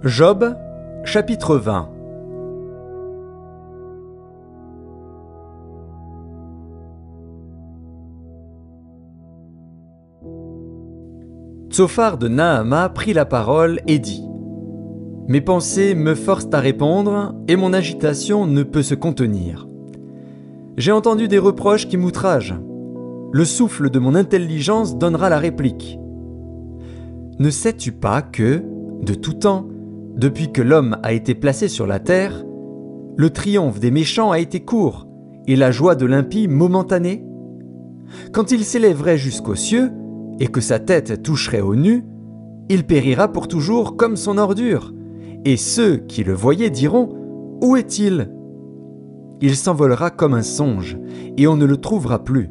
Job, chapitre 20. Tsophar de Naama prit la parole et dit : « Mes pensées me forcent à répondre, et mon agitation ne peut se contenir. J'ai entendu des reproches qui m'outragent. Le souffle de mon intelligence donnera la réplique. Ne sais-tu pas que, de tout temps, depuis que l'homme a été placé sur la terre, le triomphe des méchants a été court, et la joie de l'impie momentanée ? Quand il s'élèverait jusqu'aux cieux, et que sa tête toucherait aux nues, il périra pour toujours comme son ordure, et ceux qui le voyaient diront : où est-il ? Il s'envolera comme un songe, et on ne le trouvera plus.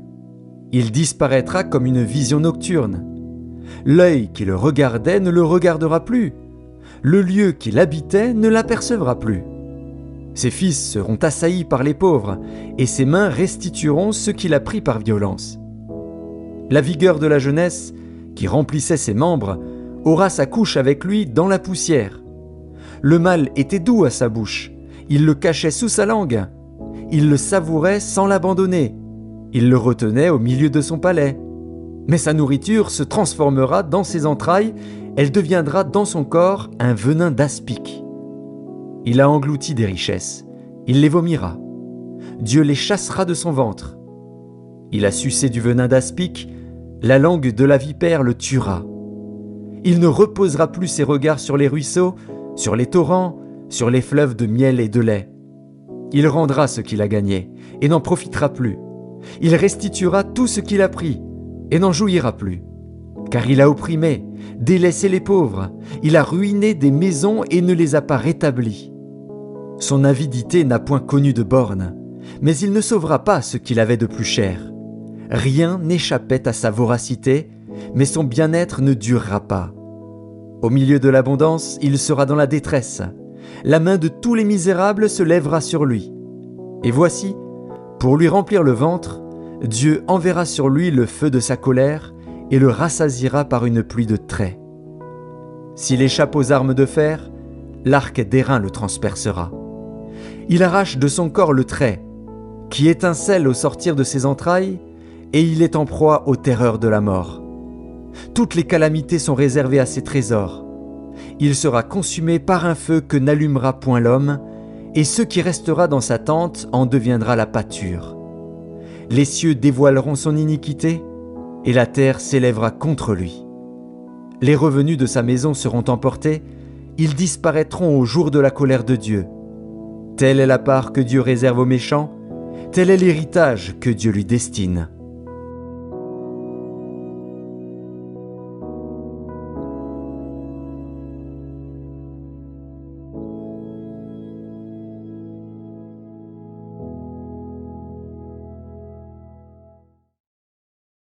Il disparaîtra comme une vision nocturne. L'œil qui le regardait ne le regardera plus. Le lieu qu'il habitait ne l'apercevra plus. Ses fils seront assaillis par les pauvres, et ses mains restitueront ce qu'il a pris par violence. La vigueur de la jeunesse, qui remplissait ses membres, aura sa couche avec lui dans la poussière. Le mal était doux à sa bouche, il le cachait sous sa langue. Il le savourait sans l'abandonner. Il le retenait au milieu de son palais. Mais sa nourriture se transformera dans ses entrailles, elle deviendra dans son corps un venin d'aspic. Il a englouti des richesses, il les vomira. Dieu les chassera de son ventre. Il a sucé du venin d'aspic, la langue de la vipère le tuera. Il ne reposera plus ses regards sur les ruisseaux, sur les torrents, sur les fleuves de miel et de lait. Il rendra ce qu'il a gagné et n'en profitera plus. Il restituera tout ce qu'il a pris et n'en jouira plus. Car il a opprimé, délaissé les pauvres, il a ruiné des maisons et ne les a pas rétablies. Son avidité n'a point connu de borne, mais il ne sauvera pas ce qu'il avait de plus cher. Rien n'échappait à sa voracité, mais son bien-être ne durera pas. Au milieu de l'abondance, il sera dans la détresse. La main de tous les misérables se lèvera sur lui. Et voici, pour lui remplir le ventre, Dieu enverra sur lui le feu de sa colère et le rassasiera par une pluie de traits. S'il échappe aux armes de fer, l'arc d'airain le transpercera. Il arrache de son corps le trait, qui étincelle au sortir de ses entrailles, et il est en proie aux terreurs de la mort. Toutes les calamités sont réservées à ses trésors. Il sera consumé par un feu que n'allumera point l'homme, et ce qui restera dans sa tente en deviendra la pâture. Les cieux dévoileront son iniquité, et la terre s'élèvera contre lui. Les revenus de sa maison seront emportés, ils disparaîtront au jour de la colère de Dieu. Telle est la part que Dieu réserve aux méchants, tel est l'héritage que Dieu lui destine.